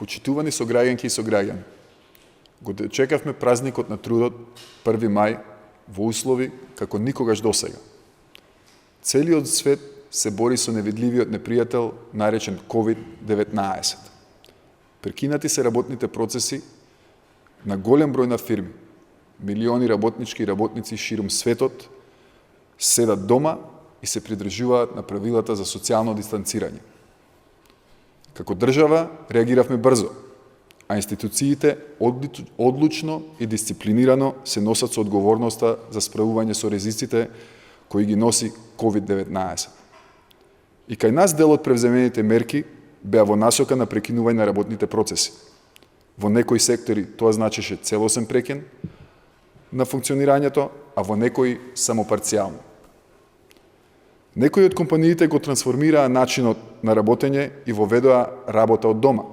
Почитувани сограѓанки и сограѓани, го дочекавме празникот на трудот 1 мај во услови како никогаш досега. Целиот свет се бори со невидливиот непријател наречен COVID-19. Прекинати се работните процеси на голем број на фирми. Милиони работнички и работници широм светот седат дома и се придржуваат на правилата за социјално дистанцирање. Како држава реагиравме брзо, а институциите одлучно и дисциплинирано се носат со одговорноста за справување со ризиците кои ги носи COVID-19. И кај нас дел од превземените мерки беа во насока на прекинување на работните процеси. Во некои сектори тоа значеше целосен прекин на функционирањето, а во некои само парцијално. Некои од компаниите го трансформираа начинот на работење и воведоа работа од дома.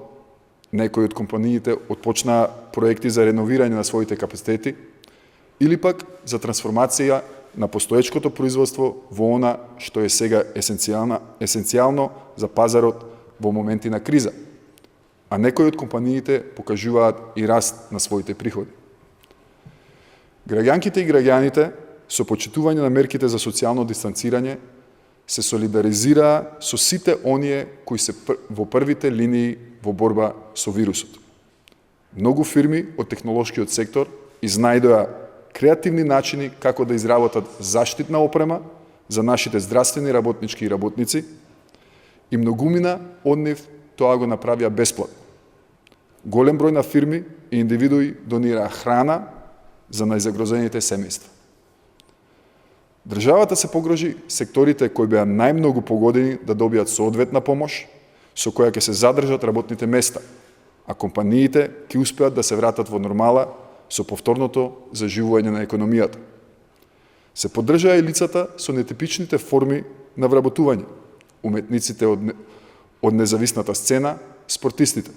Некои од компаниите отпочнаа проекти за реновирање на своите капацитети или пак за трансформација на постоечкото производство во она што е сега есенцијално за пазарот во моменти на криза. А некои од компаниите покажуваат и раст на своите приходи. Граѓанките и граѓаните со почитување на мерките за социјално дистанцирање се солидаризираа со сите оние кои се во првите линии во борба со вирусот. Многу фирми од технолошкиот сектор изнајдоа креативни начини како да изработат заштитна опрема за нашите здравствени работнички и работници и многумина од нив тоа го направија бесплатно. Голем број на фирми и индивидуи донираа храна за најзагрозените семејства. Државата се погрижи секторите кои беа најмногу погодени да добијат соодветна помош, со која ќе се задржат работните места, а компаниите ќе успеат да се вратат во нормала со повторното заживување на економијата. Се поддржаа и лицата со нетипичните форми на вработување, уметниците од независната сцена, спортистите,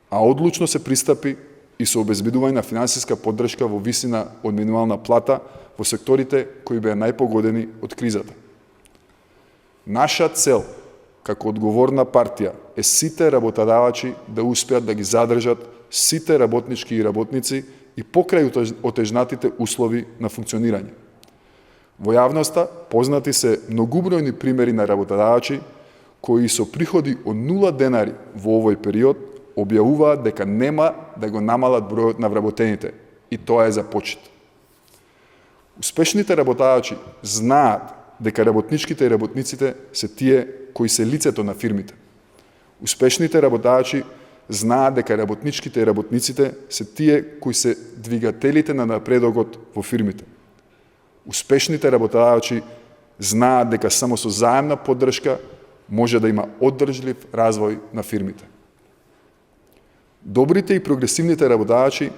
а одлучно се пристапи и со обезбедување на финансиска поддршка во висина од минимална плата во секторите кои беа најпогодени од кризата. Наша цел како одговорна партија е сите работодавачи да успеат да ги задржат сите работнички и работници и покрај отежнатите услови на функционирање. Во јавноста познати се многубројни примери на работодавачи кои со приходи од 0 денари во овој период објавуваат дека нема да го намалат бројот на вработените, и тоа е за почит. Успешните работодавачи знаат дека работничките и работниците се тие кои се лицето на фирмите. Успешните работодавачи знаат дека работничките и работниците се тие кои се двигателите на напредокот во фирмите. Успешните работодавачи знаат дека само со заемна поддршка може да има оддржлив развој на фирмите. Добрите и прогресивните работодавачи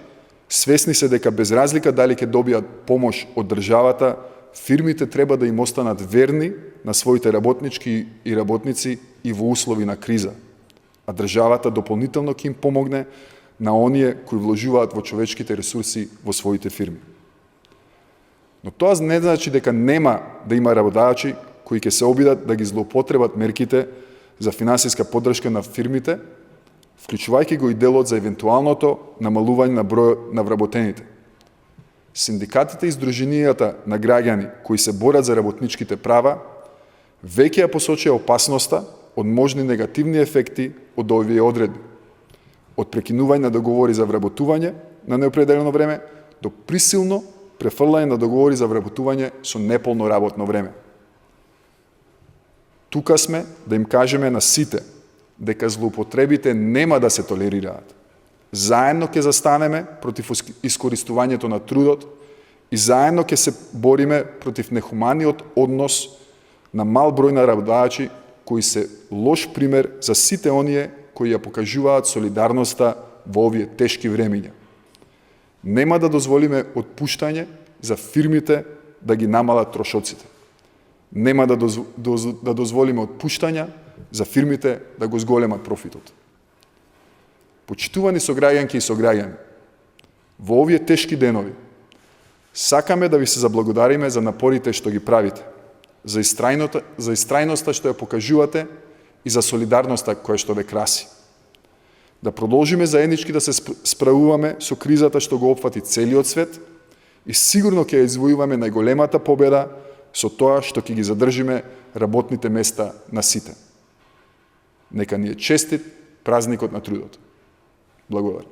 свесни се дека без разлика дали ќе добијат помош од државата, фирмите треба да им останат верни на своите работнички и работници и во услови на криза, а државата дополнително ќе им помогне на оние кои вложуваат во човечките ресурси во своите фирми. Но тоа не значи дека нема да има работодавачи кои ќе се обидат да ги злоупотребат мерките за финансиска поддршка на фирмите, вклучувајќи го и делот за евентуалното намалување на бројот на вработените. Синдикатите и здруженијата на граѓани кои се борат за работничките права веќе ја посочија опасноста од можни негативни ефекти од овие одредби. Од прекинување на договори за вработување на неопределено време до присилно префрлање на договори за вработување со неполно работно време. Тука сме да им кажеме на сите дека злоупотребите нема да се толерираат. Заедно ќе застанеме против искористувањето на трудот и заедно ќе се бориме против нехуманиот однос на мал број на работодавачи кои се лош пример за сите оние кои ја покажуваат солидарноста во овие тешки времиња. Нема да дозволиме отпуштање за фирмите да ги намалат трошоците. Нема да дозволиме отпуштања за фирмите да го зголемат профитот. Почитувани сограѓанки и сограѓани, во овие тешки денови сакаме да ви се заблагодариме за напорите што ги правите, за истрајноста што ја покажувате и за солидарноста која што ве краси. да продолжиме заеднички да се справуваме со кризата што го опфати целиот свет и сигурно ќе извојуваме најголемата победа со тоа што ќе ги задржиме работните места на сите. Нека ни е честит празникот на трудот. Благодарам.